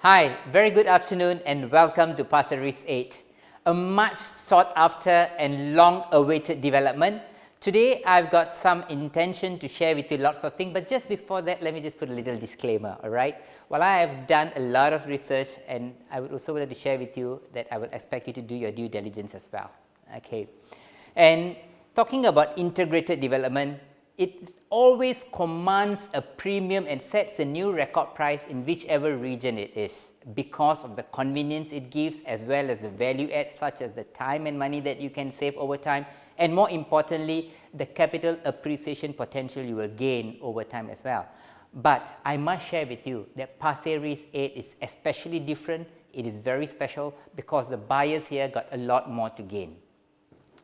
Hi, very good afternoon and welcome to Pasir Ris 8, a much sought after and long awaited development. Today I've got some intention to share with you lots of things, but just before that let me just put a little disclaimer, alright? While I have done a lot of research and I would also like to share with you that I would expect you to do your due diligence as well, okay? And talking about integrated development, it always commands a premium and sets a new record price in whichever region it is because of the convenience it gives as well as the value add such as the time and money that you can save over time, and more importantly the capital appreciation potential you will gain over time as well. But I must share with you that Pasir Ris 8 is especially different. It is very special because the buyers here got a lot more to gain,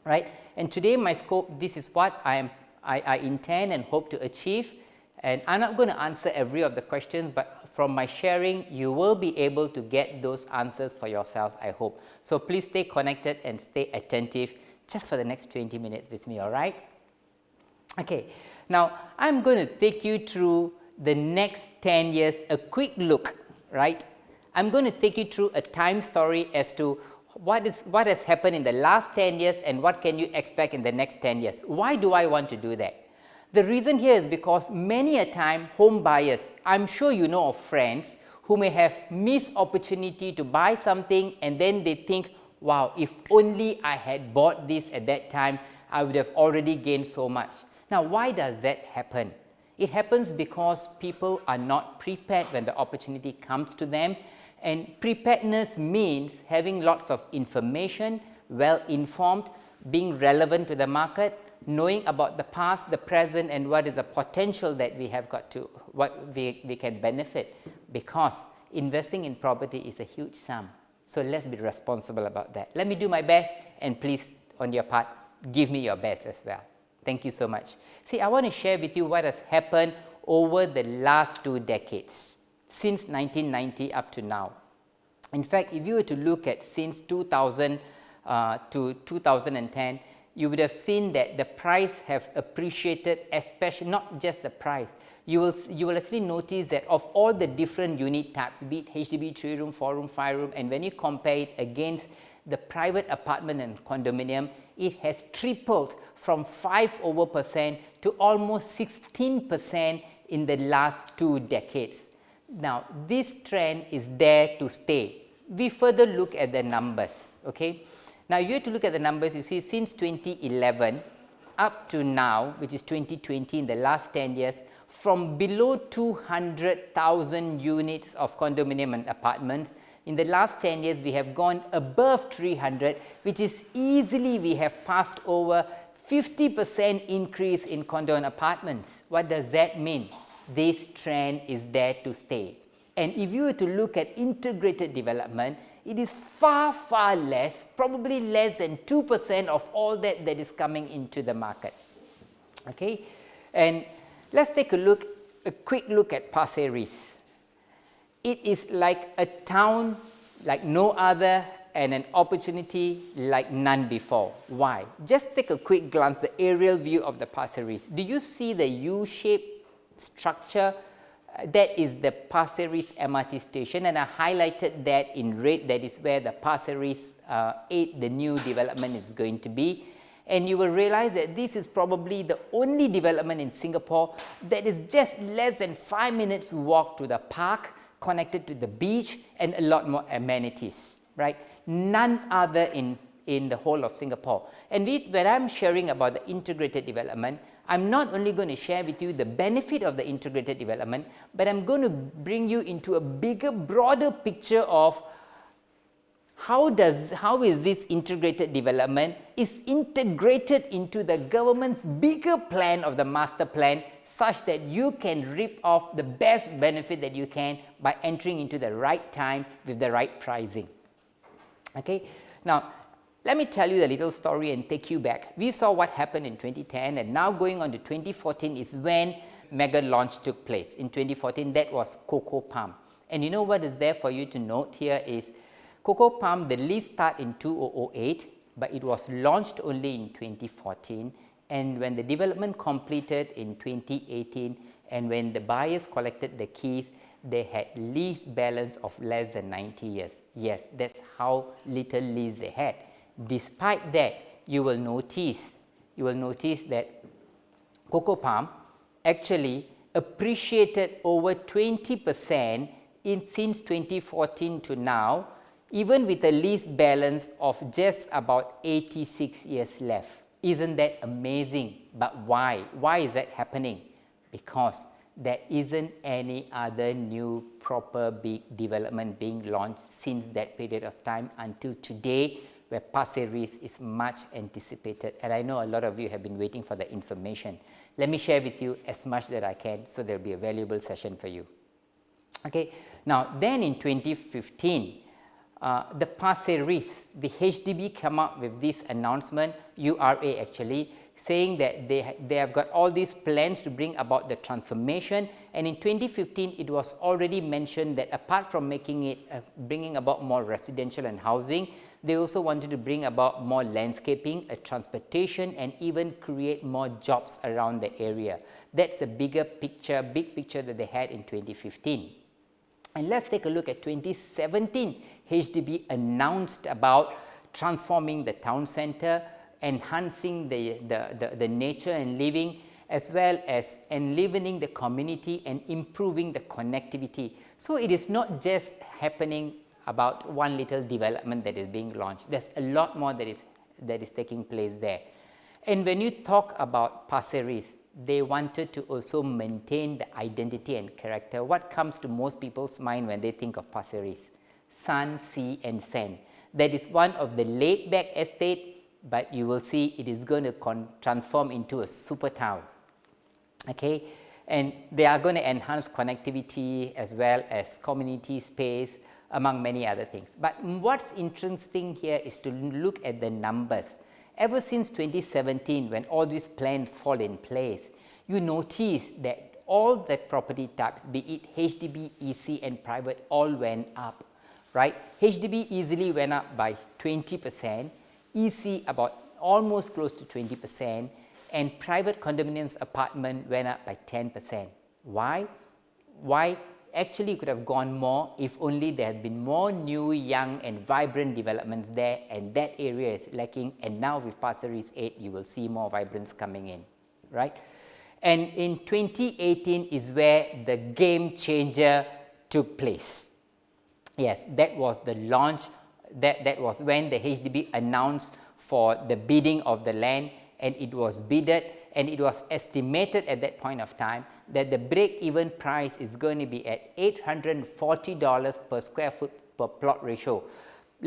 right? And today my scope, this is what I intend and hope to achieve, and I'm not going to answer every of the questions, but from my sharing you will be able to get those answers for yourself, I hope. So please stay connected and stay attentive just for the next 20 minutes with me, alright? Okay, now I'm going to take you through the next 10 years, a quick look, right? I'm going to take you through a time story as to what has happened in the last 10 years and what can you expect in the next 10 years. Why do I want to do that? The reason here is because many a time home buyers, I'm sure you know of friends who may have missed opportunity to buy something and then they think, wow, if only I had bought this at that time, I would have already gained so much. Now, why does that happen? It happens because people are not prepared when the opportunity comes to them. And preparedness means having lots of information, well informed, being relevant to the market, knowing about the past, the present, and what is the potential that we have got to, what we can benefit, because investing in property is a huge sum. So let's be responsible about that. Let me do my best, and please, on your part, give me your best as well. Thank you so much. See, I want to share with you what has happened over the last 2 decades. Since 1990 up to now. In fact, if you were to look at since 2000 to 2010, you would have seen that the price have appreciated, especially not just the price. You will actually notice that of all the different unit types, be it HDB 3-room, 4-room, 5-room, and when you compare it against the private apartment and condominium, it has tripled from 5% to almost 16% in the last 2 decades. Now, this trend is there to stay. We further look at the numbers, okay? Now, you have to look at the numbers, you see, since 2011 up to now, which is 2020, in the last 10 years, from below 200,000 units of condominium and apartments, in the last 10 years, we have gone above 300, which is easily, we have passed over 50% increase in condo and apartments. What does that mean? This trend is there to stay. And if you were to look at integrated development, it is far, far less, probably less than 2% of all that is coming into the market. Okay? And let's take a quick look at Pasir Ris. It is like a town like no other and an opportunity like none before. Why? Just take a quick glance, the aerial view of the Pasir Ris. Do you see the U-shaped structure? That is the Pasir Ris MRT station, and I highlighted that in red. That is where the Pasir Ris 8, the new development, is going to be. And you will realize that this is probably the only development in Singapore that is just less than 5 minutes walk to the park, connected to the beach, and a lot more amenities, right? None other in the whole of Singapore. And when I'm sharing about the integrated development, I'm not only going to share with you the benefit of the integrated development, but I'm going to bring you into a bigger, broader picture of how is this integrated development is integrated into the government's bigger plan of the master plan, such that you can reap off the best benefit that you can by entering into the right time with the right pricing. Okay, now let me tell you a little story and take you back. We saw what happened in 2010, and now going on to 2014 is when mega launch took place. In 2014, that was Coco Palm. And you know what is there for you to note here is Coco Palm, the lease started in 2008, but it was launched only in 2014. And when the development completed in 2018, and when the buyers collected the keys, they had lease balance of less than 90 years. Yes, that's how little lease they had. Despite that, you will notice that cocoa palm actually appreciated over 20% since 2014 to now, even with a lease balance of just about 86 years left. Isn't that amazing? But why? Why is that happening? Because there isn't any other new proper big development being launched since that period of time until today, where Pasir Ris is much anticipated. And I know a lot of you have been waiting for the information. Let me share with you as much that I can, so there'll be a valuable session for you. Okay, now then in 2015, the Pasir Ris, the HDB came up with this announcement, URA actually, saying that they have got all these plans to bring about the transformation, and in 2015 it was already mentioned that apart from making it, bringing about more residential and housing, they also wanted to bring about more landscaping, transportation, and even create more jobs around the area. That's a big picture that they had in 2015. And let's take a look at 2017. HDB announced about transforming the town center, enhancing the nature and living, as well as enlivening the community and improving the connectivity. So it is not just happening about one little development that is being launched. There's a lot more that is taking place there. And when you talk about Pasir Ris, they wanted to also maintain the identity and character. What comes to most people's mind when they think of Pasir Ris? Sun, sea and sand. That is one of the laid back estate, but you will see it is going to transform into a super town. Okay, and they are going to enhance connectivity as well as community space, among many other things. But what's interesting here is to look at the numbers. Ever since 2017, when all these plans fall in place, you notice that all the property types, be it HDB, EC and private, all went up, right? HDB easily went up by 20%, EC about almost close to 20%, and private condominiums apartment went up by 10%. Why? Why? Actually, it could have gone more if only there had been more new, young and vibrant developments there, and that area is lacking. And now with Pasir Ris 8, you will see more vibrance coming in, right? And in 2018 is where the game changer took place. Yes, that was the launch, that was when the HDB announced for the bidding of the land, and it was bidded, and it was estimated at that point of time that the break-even price is going to be at $840 per square foot per plot ratio.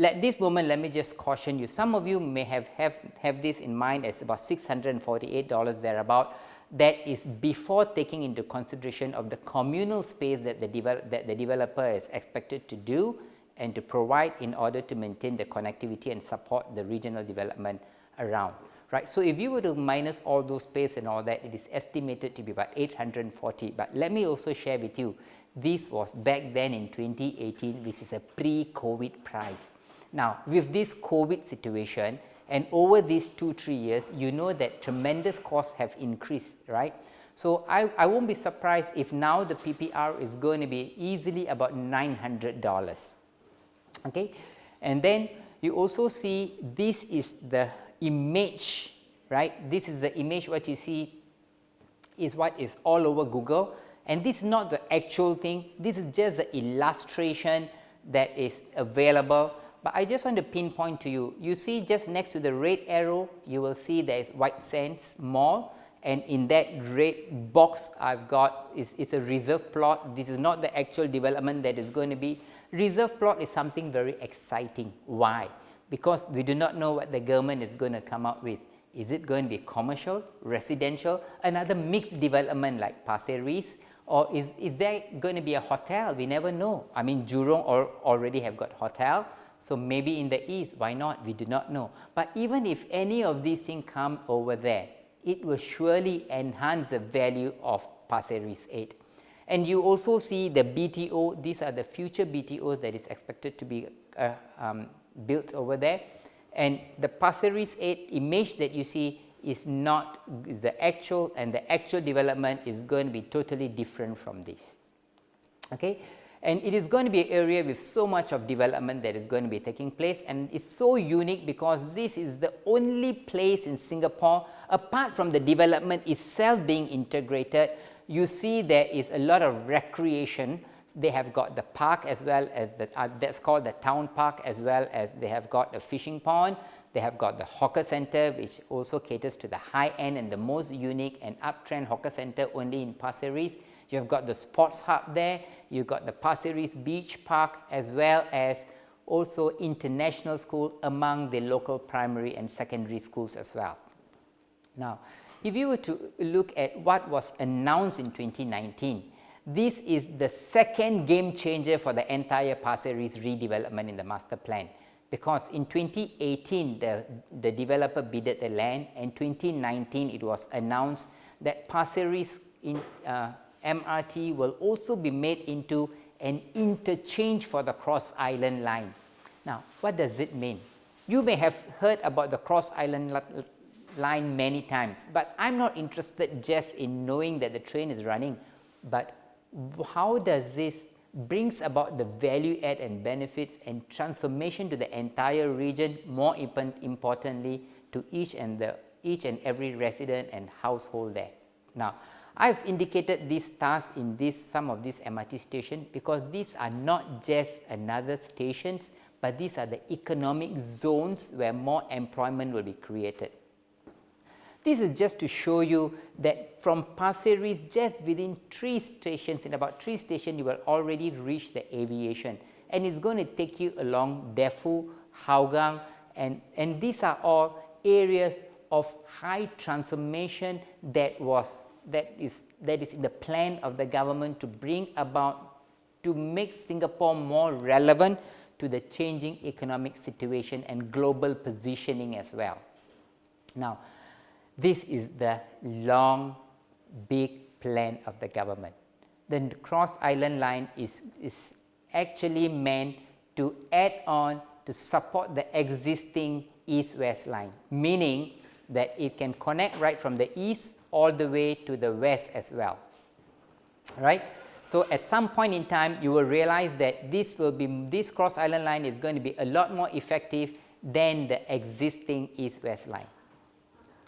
At this moment, let me just caution you, some of you may have this in mind as about $648 thereabout. That is before taking into consideration of the communal space that the developer is expected to do and to provide in order to maintain the connectivity and support the regional development around. Right, so if you were to minus all those space and all that, it is estimated to be about 840. But let me also share with you, this was back then in 2018, which is a pre-COVID price. Now, with this COVID situation, and over these 2-3 years, you know that tremendous costs have increased, right? So I won't be surprised if now the PPR is going to be easily about $900. Okay, and then you also see this is the image, right? This is the image. What you see is what is all over Google, and this is not the actual thing. This is just the illustration that is available. But I just want to pinpoint to you, you see just next to the red arrow, you will see there is White Sands Mall, and in that red box I've got it's a reserve plot. This is not the actual development that is going to be. Reserve plot is something very exciting. Why? Because we do not know what the government is going to come up with. Is it going to be commercial, residential, another mixed development like Pasir Ris, or is there going to be a hotel? We never know. I mean, Jurong already have got hotel, so maybe in the east, why not? We do not know. But even if any of these things come over there, it will surely enhance the value of Pasir Ris 8. And you also see the BTO. These are the future BTOs that is expected to be built over there, and the Pasir Ris 8 image that you see is not the actual, and the actual development is going to be totally different from this. Okay, and it is going to be an area with so much of development that is going to be taking place, and it's so unique because this is the only place in Singapore, apart from the development itself being integrated, you see there is a lot of recreation. They have got the park as well as the, that's called the town park, as well as they have got a fishing pond. They have got the hawker center, which also caters to the high end and the most unique and uptrend hawker center only in Pasir Ris. You have got the sports hub there, you've got the Pasir Ris Beach Park, as well as also international school among the local primary and secondary schools as well. Now, if you were to look at what was announced in 2019, this is the second game changer for the entire Pasir Ris redevelopment in the master plan. Because in 2018, the developer bidded the land, and 2019 it was announced that Pasir Ris MRT will also be made into an interchange for the Cross Island line. Now, what does it mean? You may have heard about the Cross Island line many times, but I'm not interested just in knowing that the train is running, but how does this brings about the value add and benefits and transformation to the entire region, more importantly to each and every resident and household there. Now, I've indicated these stars in some of these MRT stations because these are not just another stations, but these are the economic zones where more employment will be created. This is just to show you that from Pasir Ris, just within 3 stations, in about 3 stations, you will already reach the aviation. And it's going to take you along Defu, Hougang, and these are all areas of high transformation that is in the plan of the government to bring about, to make Singapore more relevant to the changing economic situation and global positioning as well. Now, this is the long, big plan of the government. The Cross Island line is actually meant to add on to support the existing east-west line, meaning that it can connect right from the east all the way to the west as well. Right? So at some point in time, you will realize that this Cross Island line is going to be a lot more effective than the existing east-west line.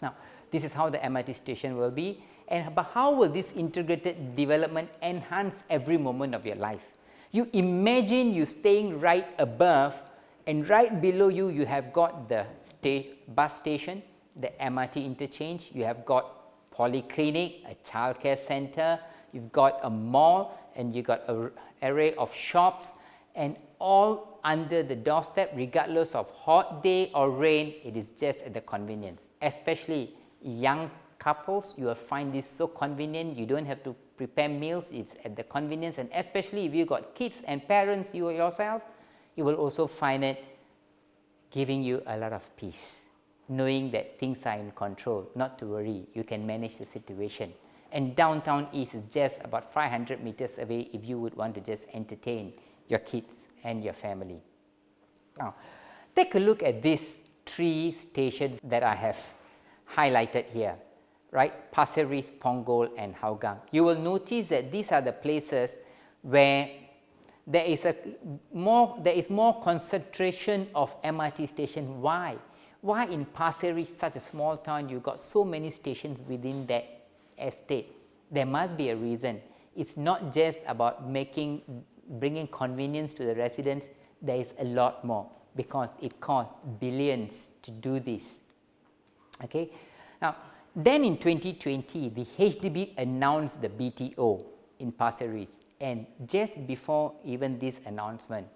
Now, this is how the MRT station will be, but how will this integrated development enhance every moment of your life? You imagine you staying right above, and right below you, you have got the bus station, the MRT interchange, you have got polyclinic, a childcare center, you've got a mall, and you've got an array of shops, and all under the doorstep, regardless of hot day or rain, it is just at the convenience. Especially young couples, you will find this so convenient. You don't have to prepare meals, it's at the convenience, and especially if you got kids and parents you yourself, you will also find it giving you a lot of peace, knowing that things are in control, not to worry, you can manage the situation. And downtown east is just about 500 meters away if you would want to just entertain your kids and your family. Now, take a look at these 3 stations that I have highlighted here, right? Pasir Ris, Punggol, and Hougang. You will notice that these are the places where there is more concentration of MRT stations. Why? Why in Pasir Ris, such a small town, you got so many stations within that estate? There must be a reason. It's not just about bringing convenience to the residents. There is a lot more, because it costs billions to do this. Okay. Now, then in 2020, the HDB announced the BTO in Pasir Ris, and just before even this announcement,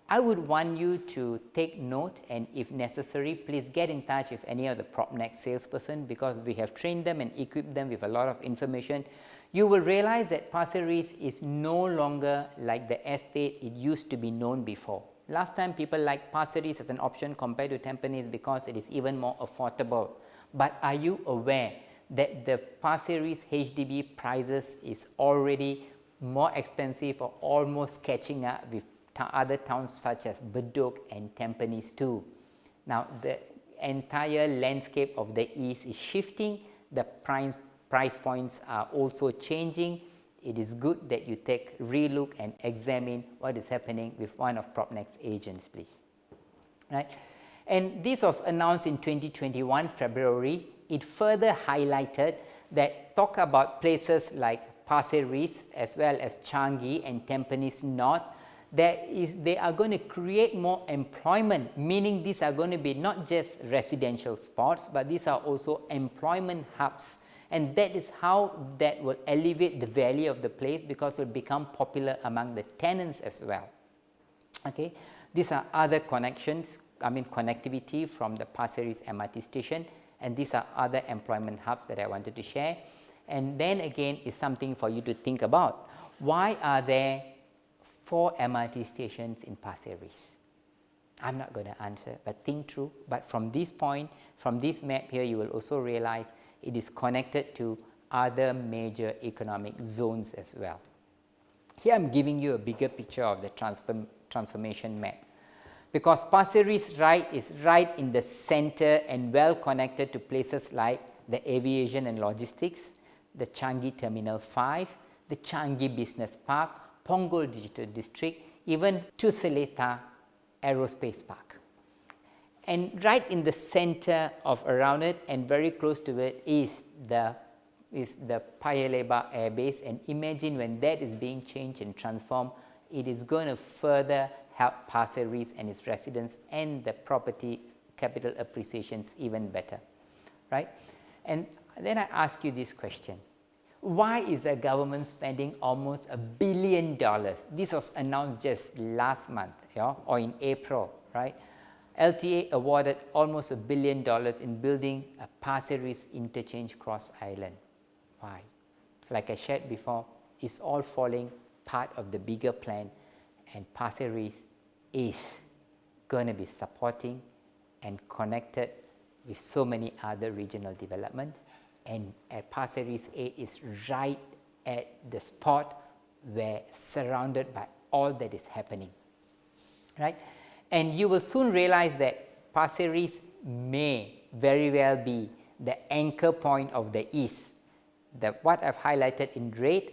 I would want you to take note, and if necessary, please get in touch with any of the PropNext salesperson, because we have trained them and equipped them with a lot of information. You will realize that Pasir Ris is no longer like the estate it used to be known before. Last time people liked Pasir Ris as an option compared to Tampines because it is even more affordable. But are you aware that the Pasir Ris HDB prices is already more expensive or almost catching up with other towns such as Bedok and Tampines too? Now, the entire landscape of the east is shifting, the price points are also changing. it is good that you take a relook and examine what is happening with one of PropNext's agents, please. Right? And this was announced in 2021 February. It further highlighted that talk about places like Pasir Ris as well as Changi and Tampines North, they are going to create more employment, meaning these are going to be not just residential spots, but these are also employment hubs. And that is how that will elevate the value of the place, because it will become popular among the tenants as well. Okay, these are other connectivity from the Pasir Ris MRT station, and these are other employment hubs that I wanted to share. And then again is something for you to think about. Why are there 4 MRT stations in Pasir Ris? I'm not going to answer, but think through. But from this point, from this map here, you will also realize it is connected to other major economic zones as well. Here I'm giving you a bigger picture of the transformation map, because Pasir Ris is right in the center and well connected to places like the aviation and logistics, the Changi Terminal 5, the Changi Business Park, Punggol Digital District, even to Seletar Aerospace Park. And right in the center of around it and very close to it is the Paya Lebar Air Base, and imagine when that is being changed and transformed, it is going to further help Pasir Ris and its residents and the property capital appreciations even better, right? And then I ask you this question: why is the government spending almost $1 billion? This was announced just last month, or in April, right? LTA awarded almost $1 billion in building a Pasir Ris interchange cross island. Why? Like I shared before, it's all falling part of the bigger plan, and Pasir Ris is going to be supporting and connected with so many other regional developments. And at Pasir Ris 8 is right at the spot where surrounded by all that is happening, right? And you will soon realize that Pasir Ris may very well be the anchor point of the east. What I've highlighted in red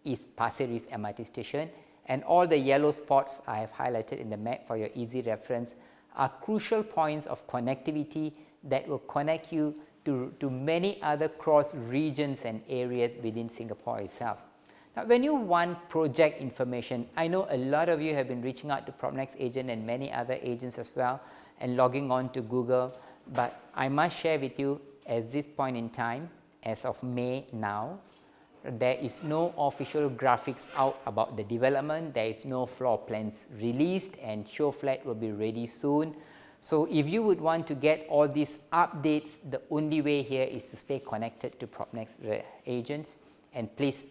is Pasir Ris MRT station, and all the yellow spots I have highlighted in the map for your easy reference are crucial points of connectivity that will connect you to many other cross regions and areas within Singapore itself. Now, when you want project information, I know a lot of you have been reaching out to PropNext agent and many other agents as well, and logging on to Google, but I must share with you, at this point in time, as of May now, there is no official graphics out about the development. There is no floor plans released, and show flat will be ready soon. So if you would want to get all these updates, the only way here is to stay connected to PropNext agents, and please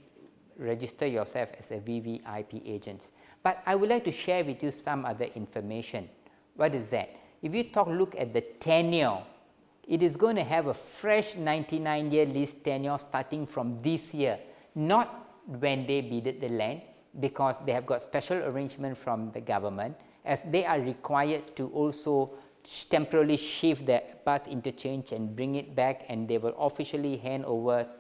register yourself as a VVIP agent. But I would like to share with you some other information. What is that? If you look at the tenure, it is going to have a fresh 99-year lease tenure starting from this year, not when they bidded the land, because they have got special arrangement from the government, as they are required to also temporarily shift the bus interchange and bring it back, and they will officially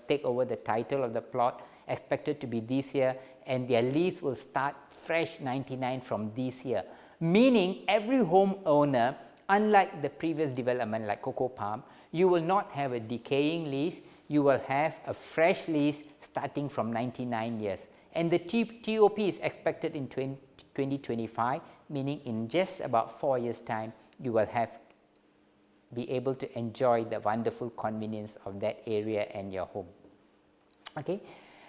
take over the title of the plot, expected to be this year, and their lease will start fresh 99 from this year. Meaning every homeowner, unlike the previous development like Coco Palm, you will not have a decaying lease, you will have a fresh lease starting from 99 years. And the TOP is expected in 2025, meaning in just about 4 years' time, you will be able to enjoy the wonderful convenience of that area and your home. Okay,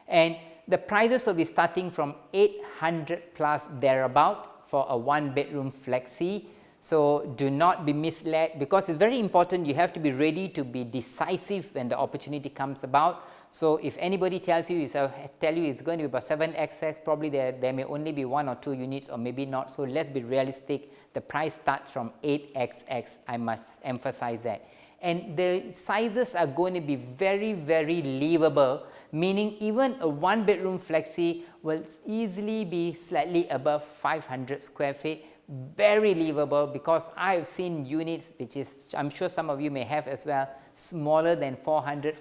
and the prices will be starting from 800 plus thereabout for a 1-bedroom flexi. So do not be misled, because it's very important. You have to be ready to be decisive when the opportunity comes about. So if anybody tells you, it's going to be about 7XX, probably there may only be 1 or 2 units, or maybe not. So let's be realistic. The price starts from 8XX. I must emphasize that. And the sizes are going to be very, very livable, meaning even a 1-bedroom flexi will easily be slightly above 500 square feet. Very livable, because I have seen units which is, I'm sure some of you may have as well, smaller than 400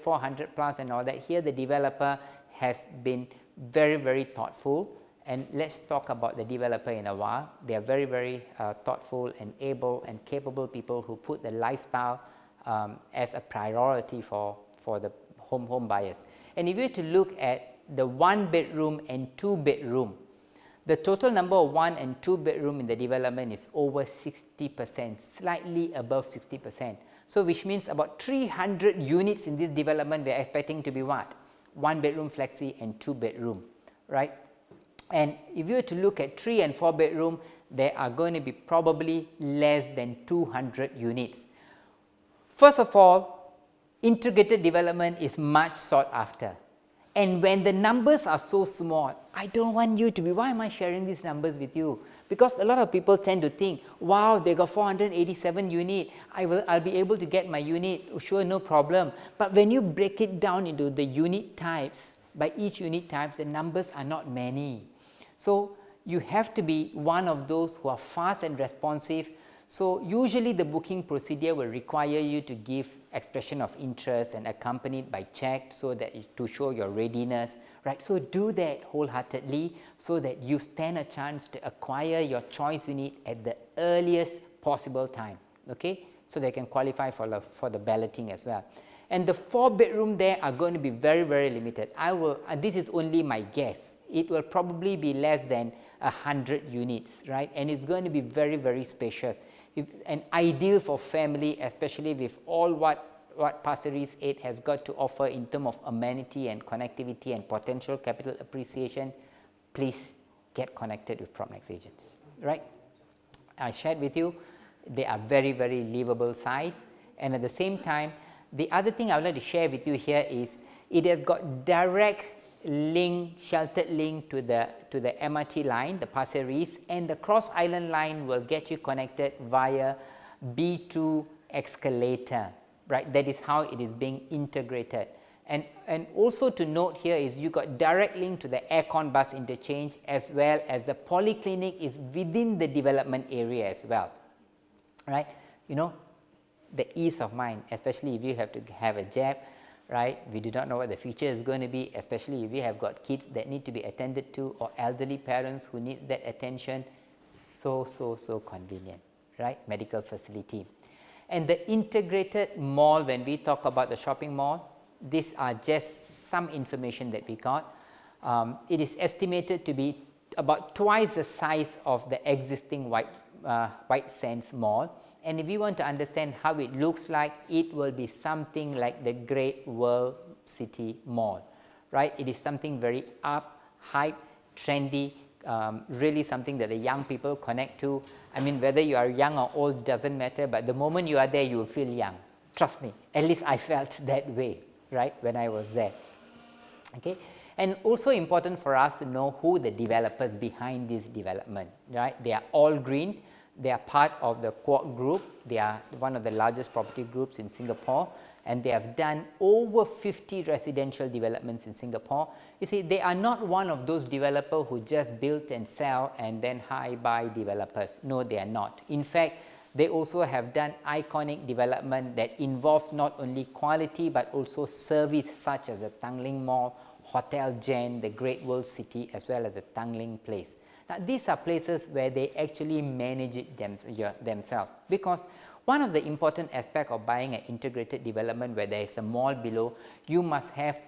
plus and all that. Here the developer has been very, very thoughtful. And let's talk about the developer in a while. They are very, very thoughtful and able and capable people who put the lifestyle as a priority for the home buyers. And if you were to look at the 1 bedroom and 2 bedroom, the total number of 1 and 2 bedroom in the development is over 60%, slightly above 60%. So which means about 300 units in this development we are expecting to be what? 1 bedroom flexi and 2 bedroom, right? And if you were to look at 3 and 4 bedroom, there are going to be probably less than 200 units. First of all, integrated development is much sought after. And when the numbers are so small, I don't want you to be, why am I sharing these numbers with you? Because a lot of people tend to think, wow, they got 487 unit, I'll be able to get my unit, sure, no problem. But when you break it down into the unit types, by each unit types, the numbers are not many. So you have to be one of those who are fast and responsive. So usually the booking procedure will require you to give expression of interest and accompanied by check so that to show your readiness, right? So do that wholeheartedly so that you stand a chance to acquire your choice unit at the earliest possible time, okay? So they can qualify for the balloting as well. And the 4 bedroom there are going to be very, very limited. This is only my guess. It will probably be less than 100 units, right? And it's going to be very, very spacious. And ideal for family, especially with all what Pasir Ris 8 has got to offer in terms of amenity and connectivity and potential capital appreciation. Please get connected with PropNex agents, right? I shared with you, they are very, very livable size. And at the same time, the other thing I would like to share with you here is it has got direct link, sheltered link to the MRT line, the Pasir Ris, and the Cross Island line will get you connected via B2 escalator, right? That is how it is being integrated. And also to note here is you got direct link to the aircon bus interchange as well as the polyclinic is within the development area as well, right? You know, the ease of mind, especially if you have to have a jab, right? We do not know what the future is going to be, especially if you have got kids that need to be attended to or elderly parents who need that attention. So convenient, right? Medical facility. And the integrated mall, when we talk about the shopping mall, these are just some information that we got. It is estimated to be about twice the size of the existing White Sands Mall. And if you want to understand how it looks like, it will be something like the Great World City Mall, right? It is something very up, hype, trendy, really something that the young people connect to. I mean, whether you are young or old doesn't matter, but the moment you are there, you will feel young. Trust me, at least I felt that way, right, when I was there, okay? And also important for us to know who the developers behind this development, right? They are all green. They are part of the Quark Group. They are one of the largest property groups in Singapore, and they have done over 50 residential developments in Singapore. You see, they are not one of those developers who just build and sell and then buy developers. No, they are not. In fact, they also have done iconic development that involves not only quality but also service, such as the Tanglin Mall, Hotel Jen, the Great World City, as well as the Tanglin Place. Now, these are places where they actually manage it themselves, because one of the important aspects of buying an integrated development where there is a mall below, you must have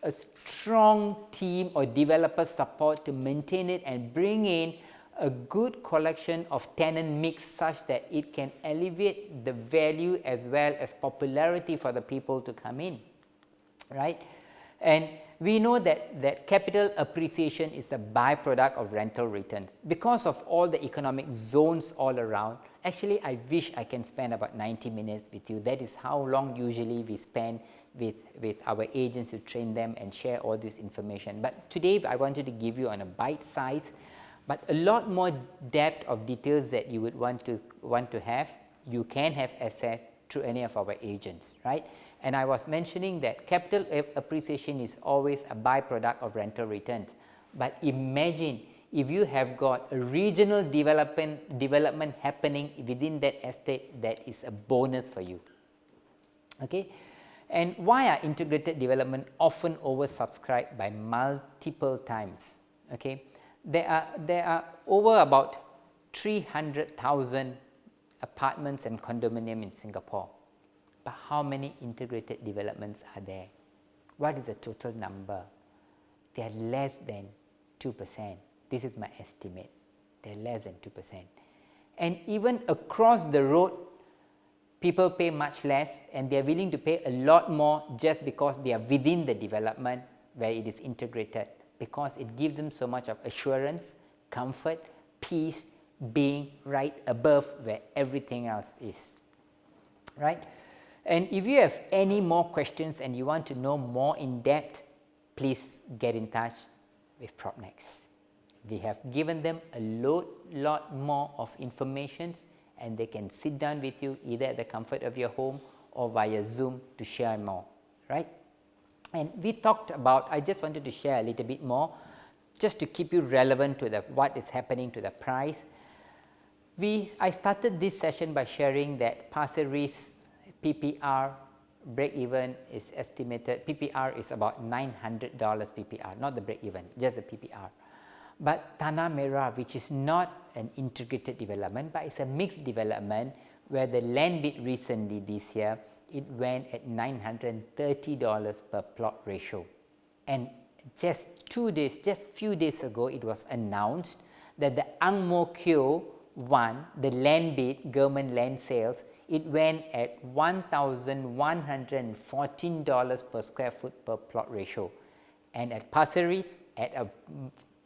a strong team or developer support to maintain it and bring in a good collection of tenant mix such that it can elevate the value as well as popularity for the people to come in, right? And we know that capital appreciation is a byproduct of rental returns. Because of all the economic zones all around, actually I wish I can spend about 90 minutes with you. That is how long usually we spend with our agents to train them and share all this information. But today I wanted to give you on a bite size, but a lot more depth of details that you would want to have, you can have access through any of our agents, right? And I was mentioning that capital appreciation is always a byproduct of rental returns. But imagine if you have got a regional development happening within that estate, that is a bonus for you, okay? And why are integrated development often oversubscribed by multiple times? Okay, there are over about 300,000 apartments and condominiums in Singapore. But how many integrated developments are there? What is the total number? They are less than 2%. This is my estimate. They are less than 2%. And even across the road, people pay much less, and they are willing to pay a lot more just because they are within the development where it is integrated, because it gives them so much of assurance, comfort, peace, being right above where everything else is, right? And if you have any more questions and you want to know more in depth, please get in touch with PropNext. We have given them a lot more of information, and they can sit down with you either at the comfort of your home or via Zoom to share more, right? And we talked about, I just wanted to share a little bit more, just to keep you relevant to what is happening to the price. I started this session by sharing that Pasir Ris PPR break-even is estimated, PPR is about $900 PPR, not the break-even, just the PPR. But Tanah Merah, which is not an integrated development, but it's a mixed development, where the land bid recently this year, it went at $930 per plot ratio. And just few days ago, it was announced that the Ang Mo Kio one, the land bid, government land sales, it went at $1,114 per square foot per plot ratio. And at Pasir Ris, at a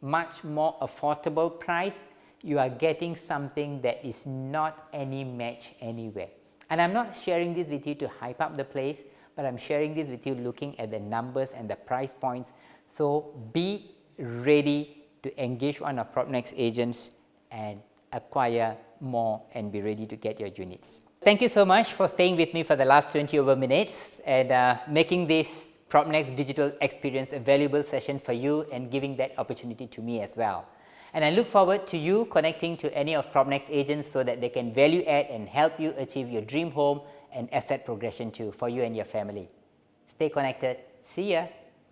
much more affordable price, you are getting something that is not any match anywhere. And I'm not sharing this with you to hype up the place, but I'm sharing this with you looking at the numbers and the price points. So be ready to engage one of PropNext agents and acquire more and be ready to get your units. Thank you so much for staying with me for the last 20 over minutes and making this PropNext digital experience a valuable session for you and giving that opportunity to me as well. And I look forward to you connecting to any of PropNext agents so that they can value add and help you achieve your dream home and asset progression too for you and your family. Stay connected. See ya.